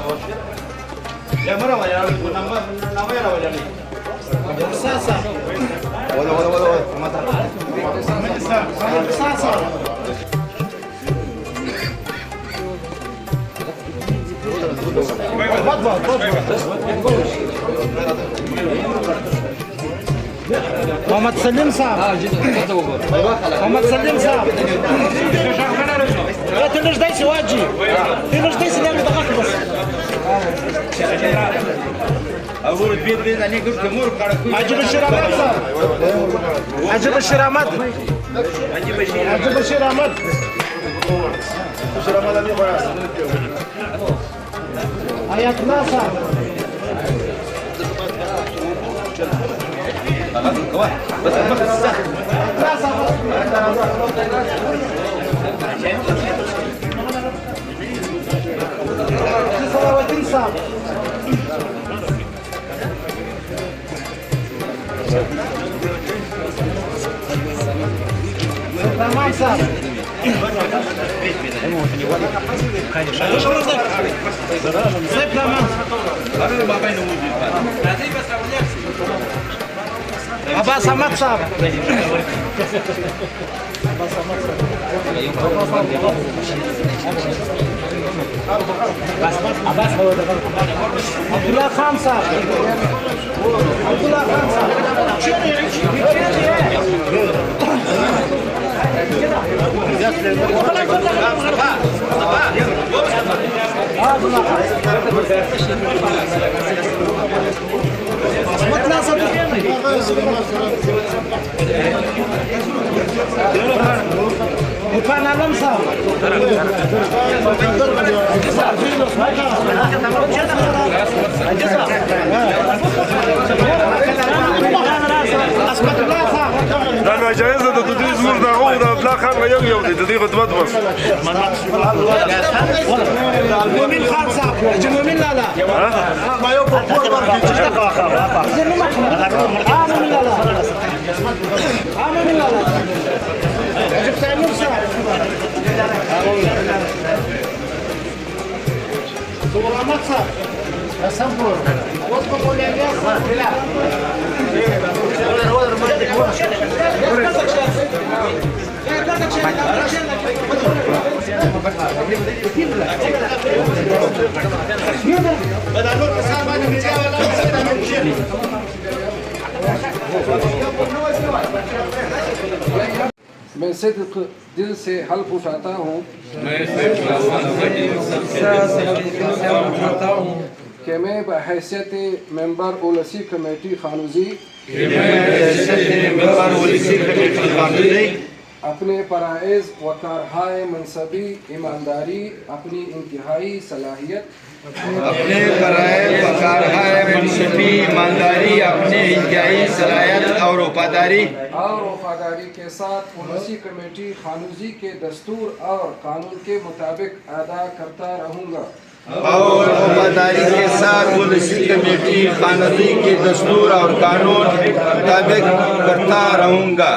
Ya mana ya? Nama ya apa jadi? Sasa. Waduh, mata. Sasa. محمد سليم صاحب محمد سليم صاحب لا تلوش دايس واجي تلوش دايس اللي انا ضغطت بس أقول البيت بيت أنا قلت مور كاركو. عجب الشرامات صاحب عجب الشرامات عجب الشرامات الشرامات اللي خلاص آيات ناصر تمام صاحب سيب تمام أبا سمت صاحب عبد الله خان صاحب عبد الله خان وكان علم صار لأنه جائزة تدريس زور داغورة بلا خان غيوم يوم تدريس خطبات بس مؤمن خان صاحب مؤمن لا لا ما يوقف فور مؤمن لا لا مؤمن لا لا جبت عمر صاحب سلامات صاحب أسمبور وصفوا لي يا صاحب لا मैं सिद्क दिल से हल्फ उठाता हूँ कि मैं बहैसियत मेंबर उलसी कमेटी खानूजी अपने फ़राइज़ व कारहाय मनसबी ईमानदारी अपनी इंतहाई सलाहियत अपने फ़राइज़ व कारहाय मनसबी ईमानदारी अपने इंतहाई सलाहियत और वफादारी के साथ उलसी कमेटी खानूजी के दस्तूर और कानून के मुताबिक अदा करता रहूँगा और वफादारी के साथ उलसी कमेटी खानूजी के दस्तूर और कानून मुताबिक करता रहूँगा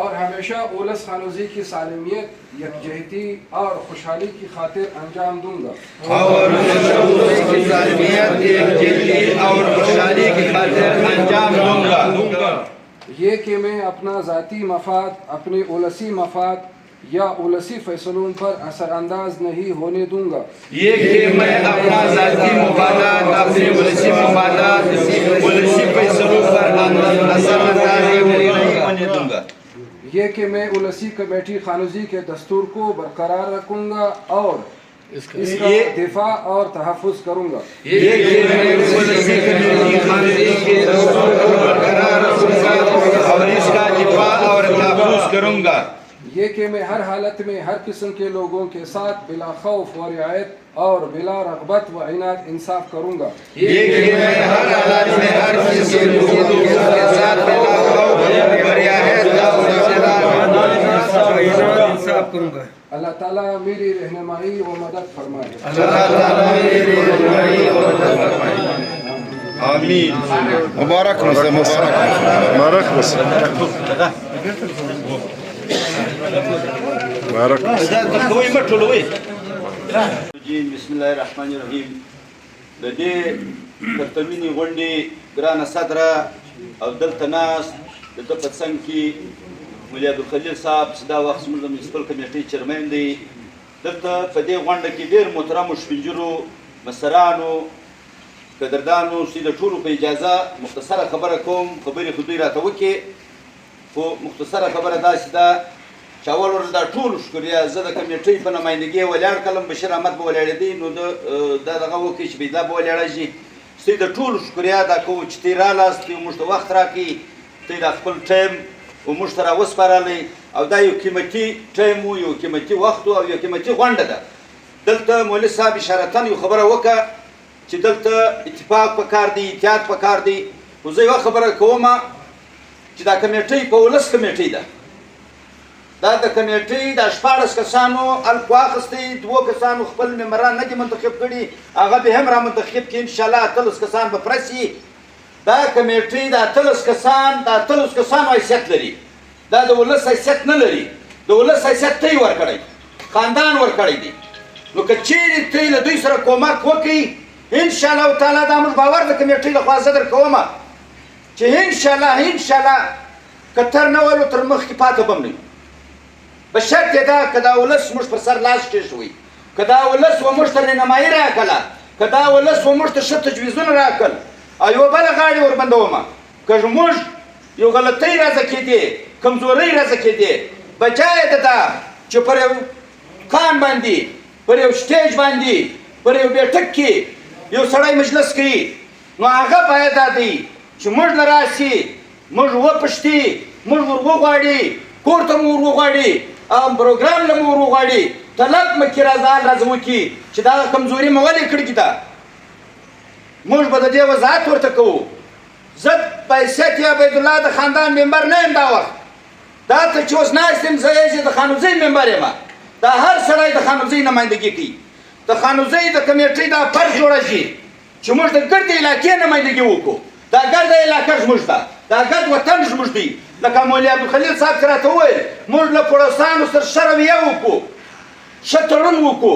और हमेशा उलस खानूजी की सालमियत यकजहती और खुशहाली की खातिर अंजाम दूंगा और उलसी की सालमियत यकजहती और खुशहाली की खातिर अंजाम दूंगा ये कि मैं अपना ज़ाती मफाद अपने उलसी मफाद या उलसी फैसलों पर असरअंदाज नहीं होने दूंगा ये कि मैं अपना ज़ाती मफादात अपने उलसी मफादात उलसी फैसलों पर असरअंदाज नहीं होने दूंगा ये कि मैं उलसी कमेटी खानूजी के दस्तूर को बरकरार रखूंगा और इसका दिफा और तहफ़्फ़ुज़ करूंगा ये कि मैं उलसी कमेटी खानूजी के दस्तूर को बरकरार रखूंगा और इसका दिफा और तहफ़्फ़ुज़ करूंगा ये कि मैं हर हालत में हर किस्म के लोगों के साथ बिला खौफ व रियायत और बिला रग़बत व इनात इंसाफ करूंगा ये कि मैं हर हालत में हर किस्म के लोगों के साथ बिला खौफ व रियायत और इंसाफ करूंगा अल्लाह ताला मेरी रहनुमाई व मदद फरमाए आमीन मुबारक मसे मुबारक मसे मुबारक बिस्मिल्लाहिर्रहमानिर्रहीम د دې کتوینې غونډې ګرانه صدره او دلته ناست د ده په څنګ کې مولي عبدالخلیل صاحب چې دا وخت زموږ د میونسپل کمیټۍ چیرمین دی دلته په دې غونډه کې ډېر محترمو شپین مشرانو قدردانو چې د ټولو په اجازه مختصره خبره کوم خبرې خو دوی راته وکړي خو مختصره خبره داسې ده چې اول ورځ دا ټول شکریه زه د کمیټۍ په نمایندګۍ ولاړ کړم بشیر احمد به ولاړېدی نو دا دغه وکړي چې بیدا به ولاړه شي ستاسو د ټولو شکریه دا کوو چې تاسو رالاست موږ ته وخت راکړئ تاسو د خپل ټایم موږ ته راوسپارئ او دا یو قیمتي ټایم و یو قیمتي وخت او یو قیمتي غونډه ده دلته مولوي صاحب اشارتاً یو خبره وکړه چې دلته اتفاق پکار دی احتیاط پکار دی خو زه یوه خبره کوم چې دا کمیټۍ په ولس کمیټۍ ده دا د کمیټۍ دا 14 کسانو الف واخیستې 2 کسانو خپل ممبران نه دي منتخب کړي هغه به هم را منتخب کړي انشاءالله 18 کسان به پرسي دا کمیټۍ دا 18 کسان دا 18 کسانو حیثیت لري دا د ولس حیثیت نه لري د ولس حیثیت ته یې ورکړی خاندان ورکړی دی نو که چیرې ته له دوی سره کومک وکړي انشاءالله تعالی دا موږ باور د کمیټۍ لخوا زه در کوم چې انشاءالله که تر نه ولو تر مخکې پاته به هم نه بشرط یې ده که دا ولس موږ پر سر لاس کېښوي که دا ولس و موږ ته رهنمایي راکړله که دا ولس و موږ ته ښه تجویزونه راکړل او یوه بله غاړې وربندومه که موږ یو غلطۍ راځه کېدې کمزورۍ راځه کېدې بجایه ده دا چې پر یو کان باندې پر یو سټیج باندې پر یو بیټک کې یو سړی مجلس کوي نو هغه باید دا دی چې موږ له راسي موږ وپوښتي موږ ور وغواړي کور ته مو ور وغواړي پروګرام له مو ور وغواړي طلب مه کړي راځه وکړي چې دغه کمزوري مو ولې کړې ده موږ به د دې وضاحت ورته کوو زه بایسیت یا عبیدالله د خاندان ممبر نه یم دا وخت دا ته چې اوس ناست یم زه د خانوزۍ ممبر یم دا هر سړی د خانوزۍ نمایندګي کوي د خانوزۍ د کمیټۍ دا فرض جوړه شي چې موږ د ګرد علاقې نمایندګي وکړو دا ګرده علاقه زموږ ده دا ګرد وطن زموږ دی لکه مولي عبدالخلیل صاحب چې راته وویل موږ له پړوسانو سره ښه رویه وکړو ښه تړون وکړو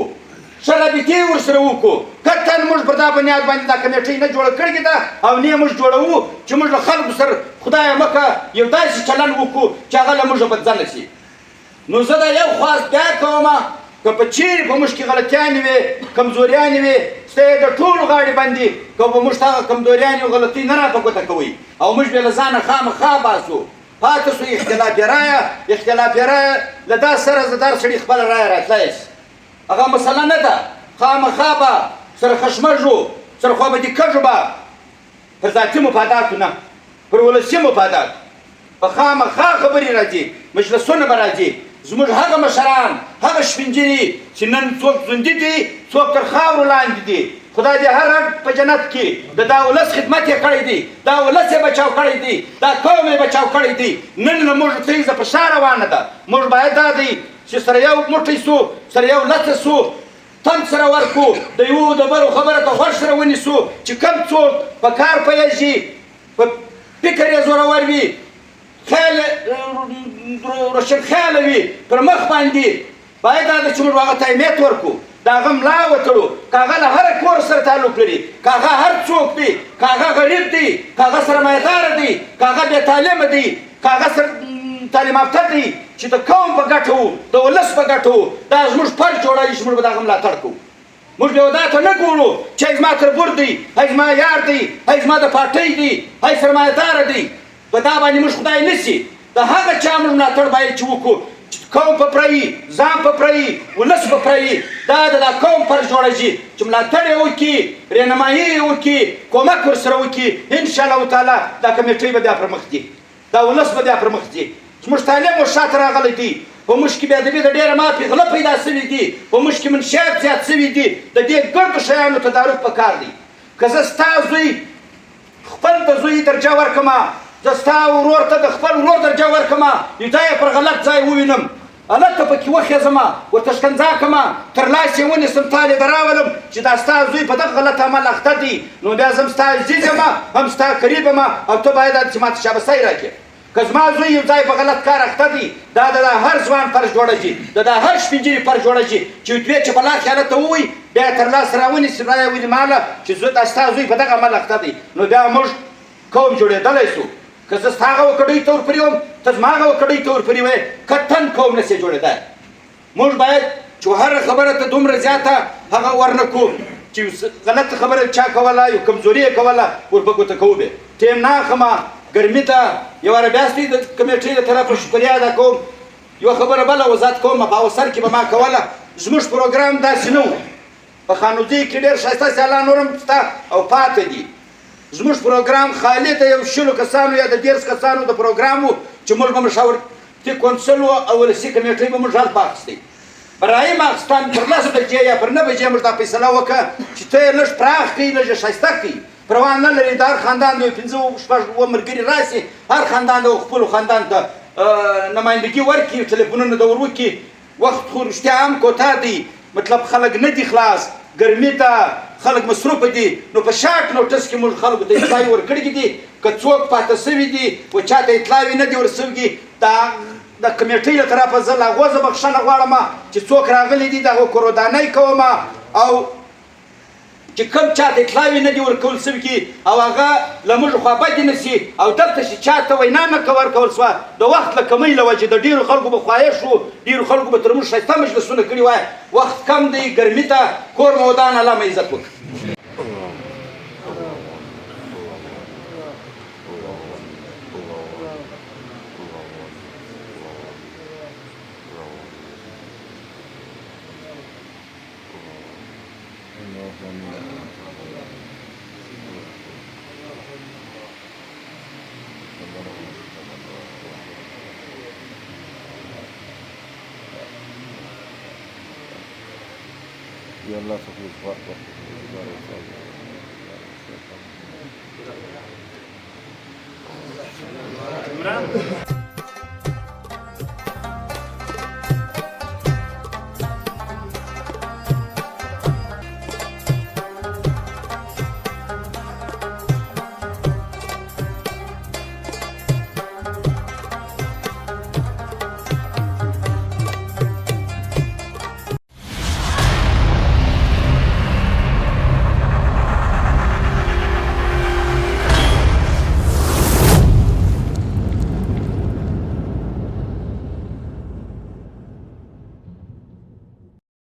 ښه رابطې ورسره وکړو قطعا موږ پر دا بنیاد باندې دا کمیټۍ نه جوړه کړې ده او نه موږ جوړوو چې موږ له خلکو سره خدایه مکه یو داسې چلند وکړو چې هغه له موږه بدزنه شي نو زه دا یو خواست بیا کوم که په چیرې په موږ کې غلطیانې وې کمزوریانې وې ستا یې د ټولو غاړې باندې که به موږ ته هغه کمزوریانې او غلطۍ نه راته ګوته کوئ او موږ بې له ځانه خامخا باسو پاتې سو اختلافي رایه له دا سره زه دا سړي خپله رایه راتلی شي هغه مسله نه ده خامخا به سره خشمژو سره خوا به دې کږو به پر ذاتي مفاداتو نه پر ولسي مفاداتو په خامخا خبرې راځي مجلسونه به راځي زموږ هغه مشران هغه شپینجري چې نن څوک ژوندي دي څوک تر خاورو لاندې دي خدای دې هر رګ په جنت کې د دا ولس خدمت یې کړی دی دا ولس یې بچاو کړی دی دا قوم یې بچاو کړی دی نن له موږ تیزه په شا روانه ده موږ باید دا دی چې سره یو موټی سو سره یو لڅه سو تن سره ورکو د یو د بلو خبره ته غوږ سره ونیسو چې کم څوک په کار پیږي په فکر یې زورور وي خیال روشن خیاله وي پر مخ باندې باید دا ده چې موږ هغه ته اهمیت ورکړو د هغه ملا وتړو که هغه له هره کور سره تعلق لري که هغه هر څوک دی که هغه غریب دی که هغه سرمایهداره دی که هغه بېتعلیمه دی که هغه تعلیم یافته دی چې د قوم په ګټه وو د ولس په ګټه وو دا زموږ فرض جوړوي چې موږ به د هغه ملاتړ کوو موږ به دا ته نه ګورو چې زما تربور دی زما یار دی زما د پارټۍ دی سرمایهداره دی په دا باندې موږ خدای نیسي د هغه چا موږ ملاتړ باید چې وکړو قوم په پرایي ځان په پرایي ولس په پرایي دا د قوم فرض جوړوي چې ملاتړ یې وکړي رهنمایي یې وکړي کومک ورسره وکړي انشاءالله تعالی دا کمیټۍ به بیا پر مخ ځي دا ولس به بیا پر مخ ځي زموږ تعلیم ور شاته راغلی دی په موږ کې بېادبي د ډېره مافې غله پیدا سوي دي په موږ کې منشیات زیات سوي دي د دې ګردو شیانو تدارک پکار دی که زه ستا زوی خپل د زوی درجه ورکړمه زه ستا ورور ته د خپل ورور درجه ورکړمه دا یې پر غلط ځای ووینم هلته پکې وخېزمه ورته ښکنځا کړمه تر لاس یې ونیسم تا دې راولم چې دا ستا زوی په دغه غلط عمل اخته دی نو بیا زه هم ستا عزیز یم هم ستا قریب یم او ته باید چې ماته شابسۍ راکړې که زما زوی یو ځای په غلط کار اخته دی دا د هر ځوان فرض جوړه شي د هر سپین ږیري فرض جوړه شي چې دوی چې بلا خیانت ته ووایي بیا یې تر لاسه راونیسي بیا یې ویلي ماله چې زه دا ستا زوی په دغه عمل اخته دی نو بیا موږ قوم جوړېدلی سو که زه ستا هغه وکړۍ ته ورپرې وم ته زما هغه وکړۍ ته ورپرې وې کتن قوم نسي جوړېدی موږ باید چې هره خبره ته دومره زیاته هغه ورنه کړو چې غلط خبره چا کوله یو کمزوري یې کوله ورپه ګوته کوو بې ټیم نه اخلمه ګرمي ته یو واره بیا ستاسې د کمیټۍ د طرفه شکریه ادا کوم یوه خبره بله وضاحت کوم په اوسر کې به ما کوله زموږ پروګرام داسې نه و په خانوزۍ کې ډېر ښایسته سیالان نور هم شته او پاته دي زموږ پروګرام خالي د یو 10 کسانو یا د 10 کسانو د پروګرام و چې موږ به مشاورتي کونسل و او ولسي کمیټۍ به موږ حلف اخیستی برای ماخستان پر 10 بجې یا پر 9 بجې موږ دا فیصله وکړه چې ته یې لږ پراخ کړي لږ یې ښایسته کړي پروا نه لري د هر خاندان د یو 5 شپږ اووه ملګري راسي هر خاندان د خپلو خاندان ته نمایندګي ورکړي ټلیفونونه د ور وکړي وخت خو رښتیا هم کوتاه دی مطلب خلک نه دي خلاص ګرمي ته خلک مصروفه دي نو په شارټ نوټس کې موږ خلکو ته اطلاعیې ورکړي دي که څوک پاته سوي دي و چاته اطلاعیې نه دي ورسوي دا د کمیټۍ له طرفه زه له هغو زه بخښنه غواړم چې څوک راغلي دي د هغو قربانۍ کوم او چې کوم چاته اطلاعیې نه دي ورکول سوي او هغه له موږ خوا بدې نه سي او دلته چې چاته وینا نه ورکول سوه د وخت له کمۍ له وجې د ډېرو خلکو به خواهش و ډېرو خلکو به تر موږ ښایسته مجلسونه کړي وای وخت کم دی ګرمي ته کور مو ودان الله مو عزت وکړي يلا تفوز فرق